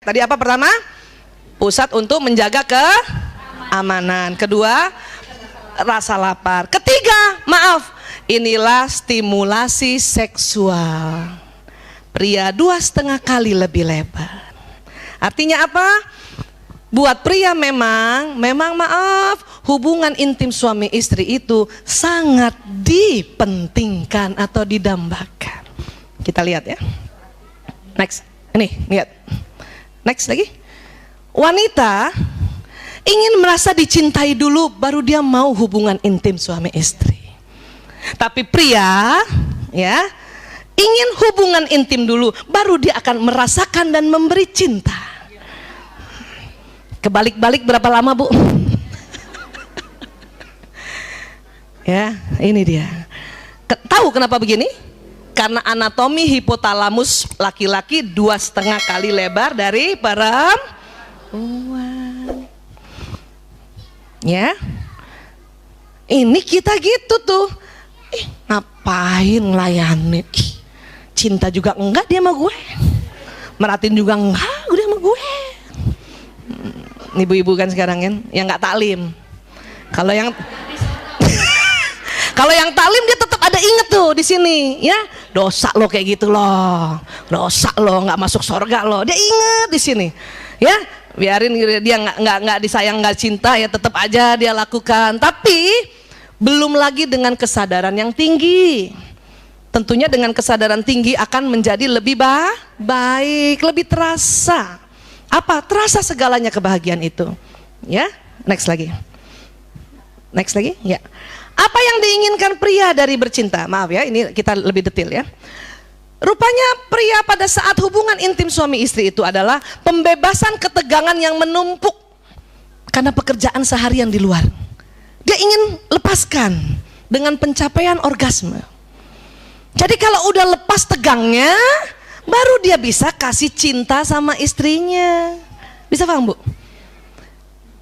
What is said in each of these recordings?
Tadi apa pertama? Pusat untuk menjaga keamanan. Kedua, rasa lapar. Ketiga, maaf, inilah stimulasi seksual. Pria 2,5 kali lebih lebar. Artinya apa? Buat pria memang maaf, hubungan intim suami istri itu sangat dipentingkan atau didambakan. Kita lihat ya. Next, ini lihat. Next lagi. Wanita ingin merasa dicintai dulu baru dia mau hubungan intim suami istri. Tapi pria ya ingin hubungan intim dulu baru dia akan merasakan dan memberi cinta. Kebalik-balik berapa lama, Bu? Ya, ini dia. Tahu kenapa begini? Karena anatomi hipotalamus laki-laki 2,5 kali lebar dari perempuan. Ya, ini kita gitu tuh. Ngapain ngelayanin? Cinta juga enggak dia sama gue. Merhatiin juga enggak dia sama gue. Ibu-ibu kan sekarang kan yang nggak taklim. Kalau yang kalau yang taklim dia tetap ada inget tuh di sini, ya dosa lo kayak gitu loh, dosa lo nggak masuk surga lo, dia inget di sini, ya biarin dia nggak disayang nggak cinta ya tetap aja dia lakukan, tapi belum lagi dengan kesadaran yang tinggi. Tentunya dengan kesadaran tinggi akan menjadi lebih baik, lebih terasa. Apa? Terasa segalanya kebahagiaan itu. Ya, next lagi, ya. Apa yang diinginkan pria dari bercinta? Maaf ya, ini kita lebih detail ya. Rupanya pria pada saat hubungan intim suami istri itu adalah pembebasan ketegangan yang menumpuk karena pekerjaan seharian di luar. Dia ingin lepaskan dengan pencapaian orgasme. Jadi kalau udah lepas tegangnya, baru dia bisa kasih cinta sama istrinya. Bisa paham, Bu?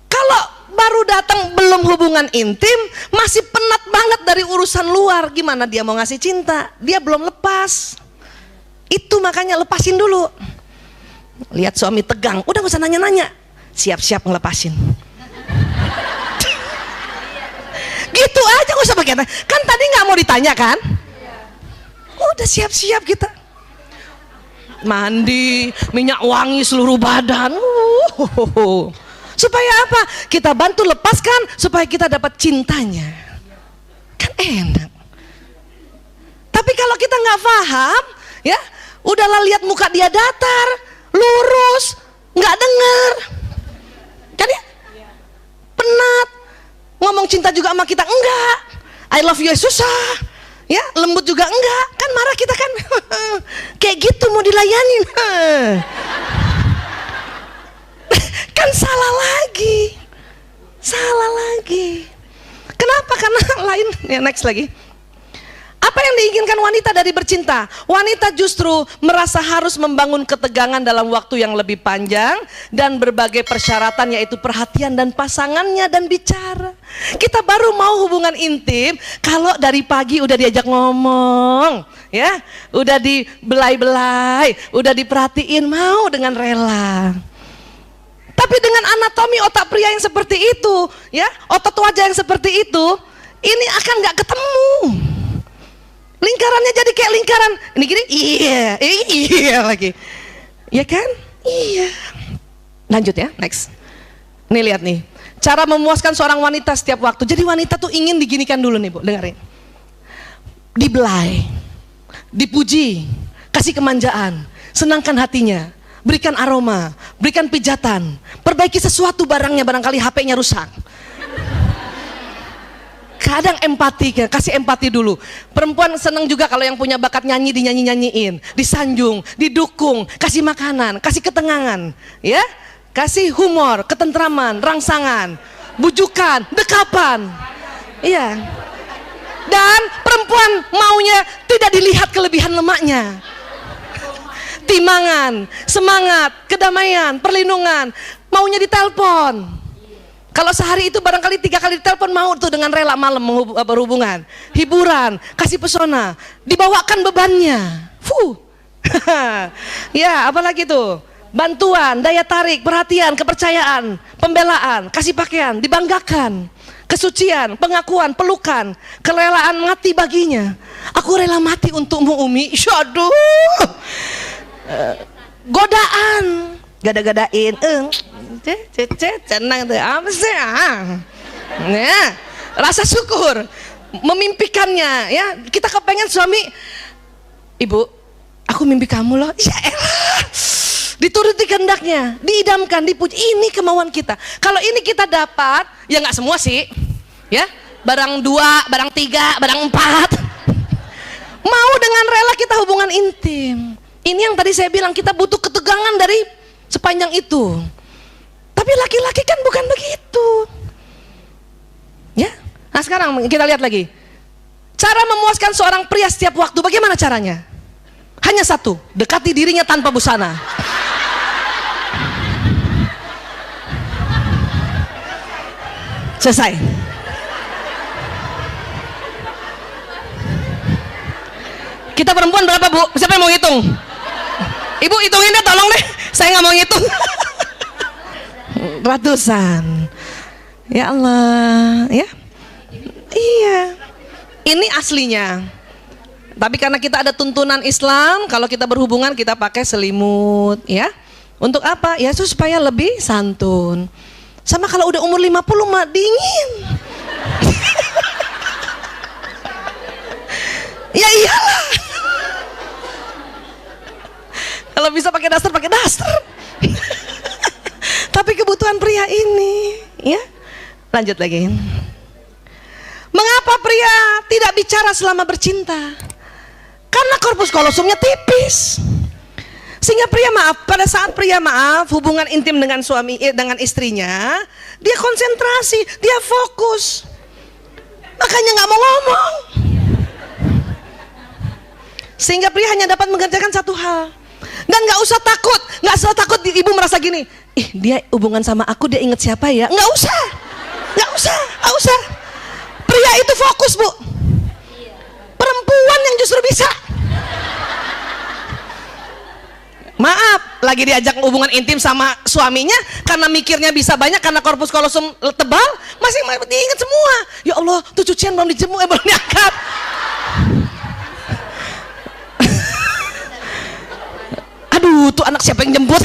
Kalau baru datang belum hubungan intim, masih penat banget dari urusan luar, gimana dia mau ngasih cinta? Dia belum lepas. Itu makanya lepasin dulu. Lihat suami tegang, udah gak usah nanya-nanya, siap-siap ngelepasin. Gitu aja, gak usah pakai tanya. Kan tadi gak mau ditanya kan? Udah siap-siap kita. Mandi, minyak wangi seluruh badan. Supaya apa? Kita bantu lepaskan supaya kita dapat cintanya. Kan enak. Tapi kalau kita nggak paham, ya, udahlah lihat muka dia datar, lurus, nggak denger. Kan ya? Penat. Ngomong cinta juga sama kita enggak. I love you susah. Ya, lembut juga enggak. Kan marah kita kan. Kayak gitu mau dilayanin. Kan salah lagi. Kenapa? Karena lain. Ya, next lagi. Apa yang diinginkan wanita dari bercinta? Wanita justru merasa harus membangun ketegangan dalam waktu yang lebih panjang dan berbagai persyaratan, yaitu perhatian dan pasangannya dan bicara. Kita baru mau hubungan intim kalau dari pagi udah diajak ngomong, ya, udah dibelai-belai, udah diperhatiin, mau dengan rela. Tapi dengan anatomi otak pria yang seperti itu, ya, otot wajah yang seperti itu, ini akan nggak ketemu. Lingkarannya jadi kayak lingkaran. Ini gini, iya lagi. Ya kan? Iya. Lanjut ya, next. Nih lihat nih, cara memuaskan seorang wanita setiap waktu. Jadi wanita tuh ingin diginikan dulu nih, Bu, dengerin. Dibelai, dipuji, kasih kemanjaan, senangkan hatinya. Berikan aroma, berikan pijatan, perbaiki sesuatu barangnya, barangkali HP-nya rusak. Kadang empati, kasih empati dulu. Perempuan senang juga kalau yang punya bakat nyanyi dinyanyi-nyanyiin, disanjung, didukung, kasih makanan, kasih ketenangan, ya, kasih humor, ketentraman, rangsangan, bujukan, dekapan, iya. Dan perempuan maunya tidak dilihat kelebihan lemaknya. Timangan, semangat, kedamaian, perlindungan, maunya ditelepon. Kalau sehari itu barangkali 3 kali ditelepon, mau tuh dengan rela malam berhubungan, hiburan, kasih pesona, dibawakan bebannya. Ya, apalagi tuh bantuan, daya tarik, perhatian, kepercayaan, pembelaan, kasih pakaian, dibanggakan, kesucian, pengakuan, pelukan, kerelaan mati baginya. Aku rela mati untukmu Umi. Aduh. Godaan, gada-gadain, senang tuh, apa sih? Nah, rasa syukur, memimpikannya, ya. Kita kepengen suami, Ibu, aku mimpi kamu loh. Ya elah, dituruti kehendaknya, diidamkan, dipuji. Ini kemauan kita. Kalau ini kita dapat, ya nggak semua sih, ya. Barang 2, barang 3, barang 4. Mau dengan rela kita hubungan intim. Ini yang tadi saya bilang, kita butuh ketegangan dari sepanjang itu. Tapi laki-laki kan bukan begitu. Ya. Nah sekarang kita lihat lagi. Cara memuaskan seorang pria setiap waktu, bagaimana caranya? Hanya satu, dekati dirinya tanpa busana. Selesai. Kita perempuan berapa Bu? Siapa yang mau hitung? Ibu hitungin deh, tolong deh. Saya nggak mau ngitung. Ratusan. Ya Allah, ya. Iya. Ini aslinya. Tapi karena kita ada tuntunan Islam, kalau kita berhubungan kita pakai selimut, ya. Untuk apa? Ya supaya lebih santun. Sama kalau udah umur 50 mah dingin. Ya iyalah. Kalau bisa pakai daster, pakai daster. Tapi kebutuhan pria ini, ya. Lanjut lagi. Mengapa pria tidak bicara selama bercinta? Karena korpus kolosumnya tipis. Sehingga pria pada saat pria hubungan intim dengan dengan istrinya, dia konsentrasi, dia fokus. Makanya nggak mau ngomong. Sehingga pria hanya dapat mengerjakan satu hal. Dan nggak usah takut ibu merasa gini, dia hubungan sama aku, dia inget siapa ya? Nggak usah. Pria itu fokus Bu. Perempuan yang justru bisa. Maaf, lagi diajak hubungan intim sama suaminya, karena mikirnya bisa banyak, karena korpus kolosum tebal, masih diingat semua. Ya Allah, tuh cucian belum dijemur, belum diangkat. Aduh, tuh anak siapa yang jemput?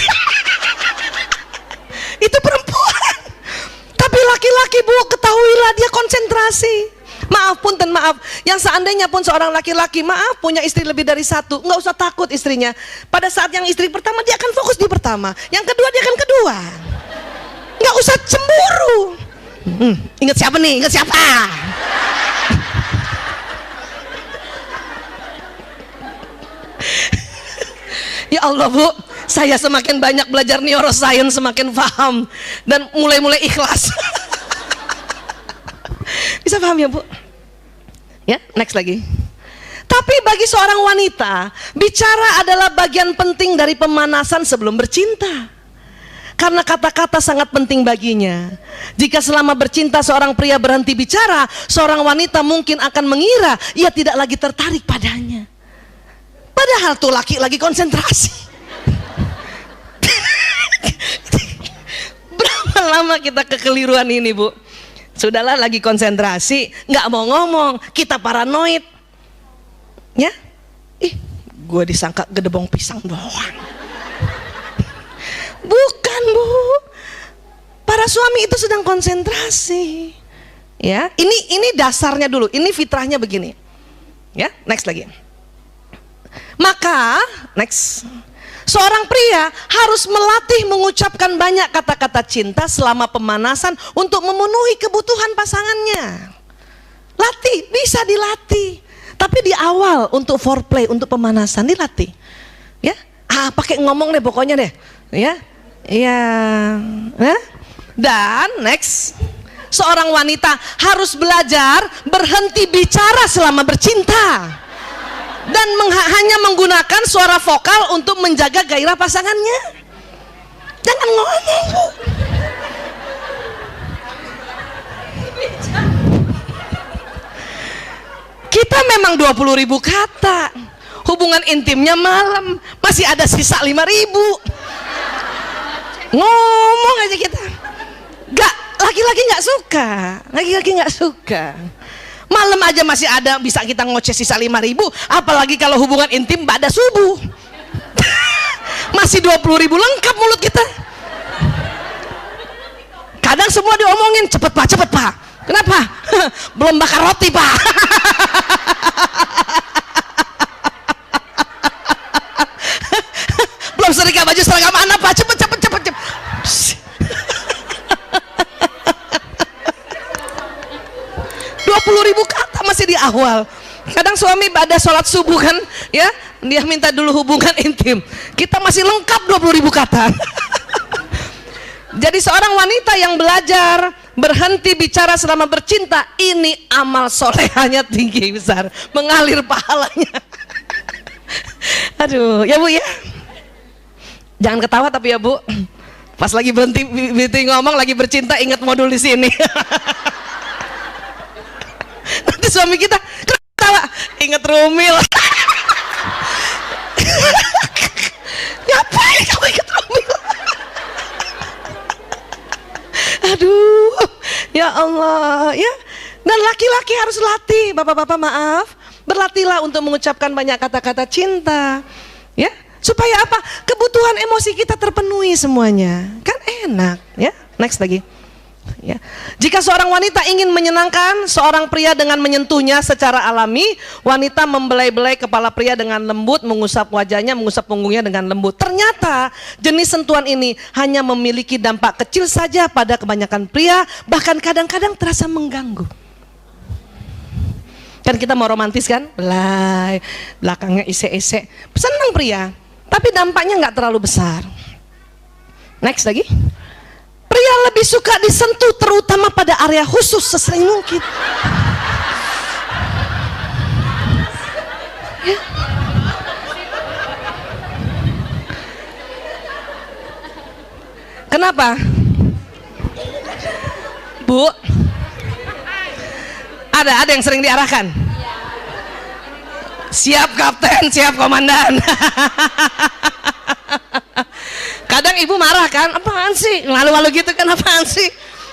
Itu perempuan. Tapi laki-laki Bu, ketahuilah dia konsentrasi. Maaf punten, maaf. Yang seandainya pun seorang laki-laki, maaf, punya istri lebih dari satu, nggak usah takut istrinya. Pada saat yang istri pertama, dia akan fokus di pertama. Yang kedua, dia akan kedua. Nggak usah cemburu. Ingat siapa nih? Ingat siapa? Ya Allah Bu, saya semakin banyak belajar neuroscience, semakin paham dan mulai ikhlas. Bisa paham ya Bu? Ya, next lagi. Tapi bagi seorang wanita, bicara adalah bagian penting dari pemanasan sebelum bercinta. Karena kata-kata sangat penting baginya. Jika selama bercinta seorang pria berhenti bicara, seorang wanita mungkin akan mengira ia tidak lagi tertarik padanya. Padahal tuh laki lagi konsentrasi. Berapa lama kita kekeliruan ini Bu? Sudahlah lagi konsentrasi, nggak mau ngomong, kita paranoid. Ya? Gue disangka gedebong pisang doang. Bukan Bu. Para suami itu sedang konsentrasi. Ya, ini dasarnya dulu, ini fitrahnya begini. Ya, next lagi. Maka, next, seorang pria harus melatih mengucapkan banyak kata-kata cinta selama pemanasan untuk memenuhi kebutuhan pasangannya. Latih, bisa dilatih. Tapi di awal untuk foreplay, untuk pemanasan dilatih. Ya, pakai ngomong deh pokoknya deh. Ya, ya. Dan next, seorang wanita harus belajar berhenti bicara selama bercinta. Dan hanya menggunakan suara vokal untuk menjaga gairah pasangannya. Jangan ngomong Bu. Kita memang 20.000 kata. Hubungan intimnya malam, masih ada sisa 5.000. ngomong aja kita. Gak, laki-laki nggak suka, laki-laki nggak suka. Malam aja masih ada bisa kita ngoceh sisa 5.000, apalagi kalau hubungan intim pada subuh. Masih 20.000 lengkap mulut kita. Kadang semua diomongin, cepet pak. Kenapa? Belum bakar roti pak. Belum setrika baju seragam anak pak, cepet. 20.000 kata masih di awal. Kadang suami pada sholat subuh kan, ya dia minta dulu hubungan intim, kita masih lengkap 20.000 kata. Jadi seorang wanita yang belajar berhenti bicara selama bercinta, ini amal solehanya tinggi besar, mengalir pahalanya. Aduh ya bu ya, jangan ketawa tapi ya bu, pas lagi berhenti ngomong lagi bercinta ingat modul di sini. Nanti suami kita ketawa, inget Rumil. Ngapain kamu inget Rumil? Aduh, ya Allah ya. Dan laki-laki harus latih, bapak-bapak maaf, berlatihlah untuk mengucapkan banyak kata-kata cinta, ya, supaya apa? Kebutuhan emosi kita terpenuhi semuanya, kan enak, ya. Next lagi. Ya. Jika seorang wanita ingin menyenangkan seorang pria dengan menyentuhnya secara alami, wanita membelai-belai kepala pria dengan lembut, mengusap wajahnya, mengusap punggungnya dengan lembut. Ternyata jenis sentuhan ini hanya memiliki dampak kecil saja pada kebanyakan pria, bahkan kadang-kadang terasa mengganggu. Kan kita mau romantis kan, belai, belakangnya ise-ise, senang pria, tapi dampaknya nggak terlalu besar. Next lagi. Pria lebih suka disentuh terutama pada area khusus sesering mungkin. Ya. Kenapa? Bu, ada yang sering diarahkan. Siap kapten, siap komandan. Kadang ibu marah kan, apaan sih, malu-malu gitu kan, apaan sih.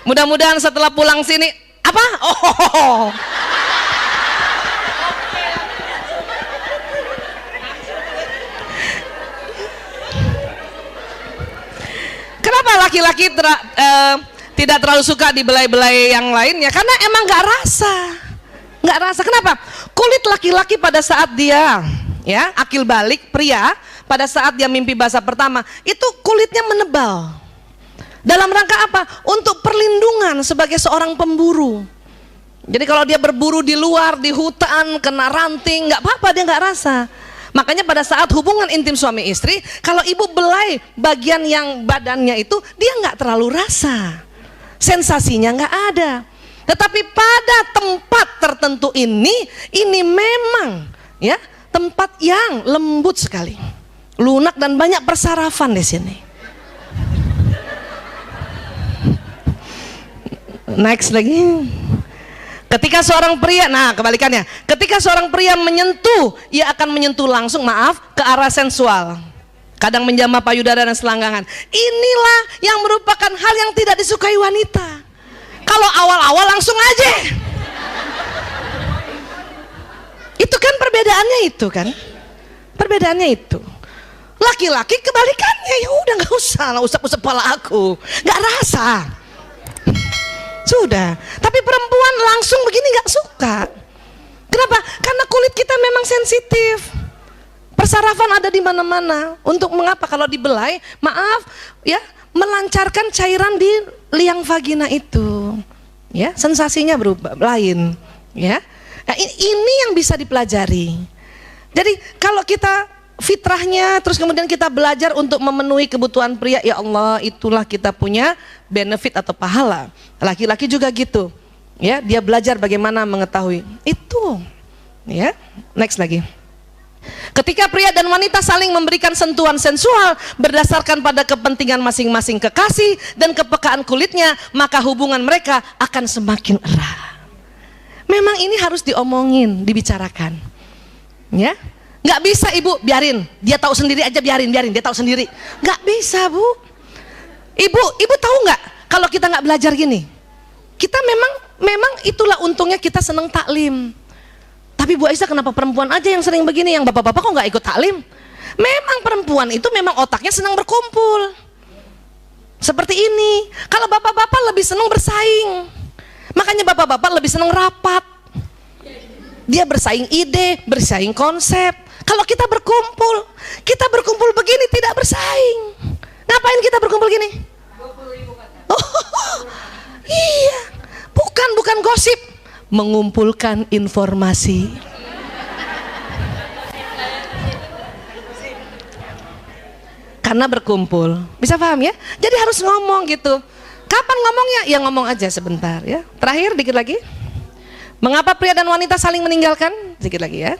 Mudah-mudahan setelah pulang sini, apa? Oh. Kenapa laki-laki tidak terlalu suka dibelai-belai yang lainnya? Karena emang nggak rasa. Kenapa? Kulit laki-laki pada saat dia, ya, akil balik pria. Pada saat dia mimpi basah pertama, itu kulitnya menebal. Dalam rangka apa? Untuk perlindungan sebagai seorang pemburu. Jadi kalau dia berburu di luar, di hutan, kena ranting, nggak apa-apa, dia nggak rasa. Makanya pada saat hubungan intim suami istri, kalau ibu belai bagian yang badannya itu, dia nggak terlalu rasa. Sensasinya nggak ada. Tetapi pada tempat tertentu ini memang ya tempat yang lembut sekali. Lunak dan banyak persarafan di sini. Next lagi. Ketika seorang pria, nah kebalikannya, ketika seorang pria menyentuh, ia akan menyentuh langsung, ke arah sensual. Kadang menjamah payudara dan selangkangan. Inilah yang merupakan hal yang tidak disukai wanita. Kalau awal-awal langsung aja. Itu kan perbedaannya itu kan. Perbedaannya itu. Laki-laki kebalikannya, ya udah nggak usah lah usap-usap kepala aku, nggak rasa, sudah. Tapi perempuan langsung begini nggak suka. Kenapa? Karena kulit kita memang sensitif, persarafan ada di mana-mana. Untuk mengapa? Kalau dibelai, maaf ya, melancarkan cairan di liang vagina itu, ya sensasinya berubah lain, ya. Nah, ini yang bisa dipelajari. Jadi kalau kita fitrahnya, terus kemudian kita belajar untuk memenuhi kebutuhan pria, ya Allah, itulah kita punya benefit atau pahala. Laki-laki juga gitu, ya, dia belajar bagaimana mengetahui itu, ya. Next lagi. Ketika pria dan wanita saling memberikan sentuhan sensual berdasarkan pada kepentingan masing-masing kekasih dan kepekaan kulitnya, maka hubungan mereka akan semakin erat. Memang ini harus diomongin, dibicarakan, ya. Nggak bisa ibu, biarin, dia tahu sendiri aja, biarin, dia tahu sendiri. Nggak bisa bu. Ibu tahu nggak kalau kita nggak belajar gini, kita memang itulah untungnya kita seneng taklim. Tapi Bu Aisyah, kenapa perempuan aja yang sering begini, yang bapak-bapak kok nggak ikut taklim? Memang perempuan itu memang otaknya senang berkumpul. Seperti ini. Kalau bapak-bapak lebih senang bersaing. Makanya bapak-bapak lebih senang rapat. Dia bersaing ide, bersaing konsep. Kalau kita berkumpul begini tidak bersaing. Ngapain kita berkumpul gini? Oh, iya. Bukan gosip, mengumpulkan informasi. Karena berkumpul, bisa paham ya? Jadi harus ngomong gitu. Kapan ngomongnya? Ya ngomong aja sebentar ya. Terakhir dikit lagi. Mengapa pria dan wanita saling meninggalkan? Sedikit lagi ya.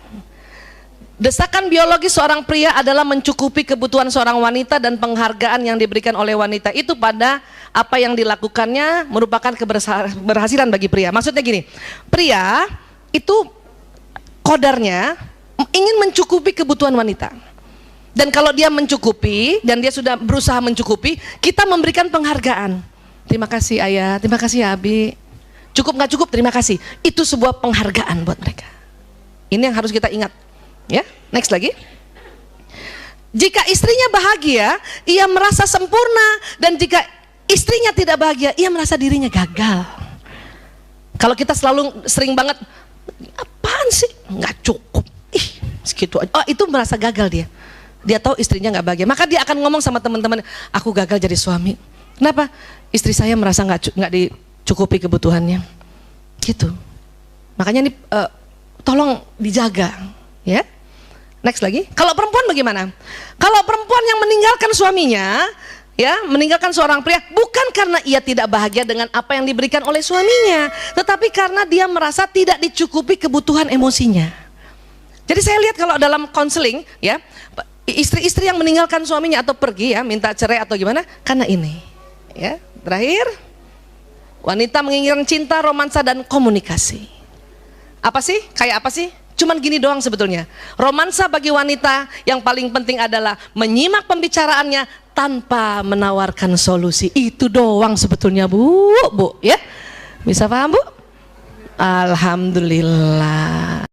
Desakan biologis seorang pria adalah mencukupi kebutuhan seorang wanita dan penghargaan yang diberikan oleh wanita itu pada apa yang dilakukannya merupakan keberhasilan bagi pria. Maksudnya gini, pria itu kodarnya ingin mencukupi kebutuhan wanita. Dan kalau dia mencukupi dan dia sudah berusaha mencukupi, kita memberikan penghargaan. Terima kasih ayah, terima kasih ya Abi. Cukup nggak cukup, terima kasih. Itu sebuah penghargaan buat mereka. Ini yang harus kita ingat. Ya, next lagi. Jika istrinya bahagia, ia merasa sempurna, dan jika istrinya tidak bahagia, ia merasa dirinya gagal. Kalau kita sering banget, apaan sih? Nggak cukup. Ih, segitu aja. Oh, itu merasa gagal dia. Dia tahu istrinya nggak bahagia, maka dia akan ngomong sama teman-teman, aku gagal jadi suami. Kenapa? Istri saya merasa nggak dicukupi kebutuhannya. Gitu. Makanya ini tolong dijaga, ya. Next lagi. Kalau perempuan bagaimana? Kalau perempuan yang meninggalkan suaminya, ya, meninggalkan seorang pria, bukan karena ia tidak bahagia dengan apa yang diberikan oleh suaminya, tetapi karena dia merasa tidak dicukupi kebutuhan emosinya. Jadi saya lihat kalau dalam konseling, ya, istri-istri yang meninggalkan suaminya atau pergi ya, minta cerai atau gimana, karena ini. Ya, terakhir, wanita menginginkan cinta, romansa dan komunikasi. Apa sih? Kayak apa sih? Cuman gini doang sebetulnya. Romansa bagi wanita yang paling penting adalah menyimak pembicaraannya tanpa menawarkan solusi. Itu doang sebetulnya, Bu, ya. Bisa paham, Bu? Alhamdulillah.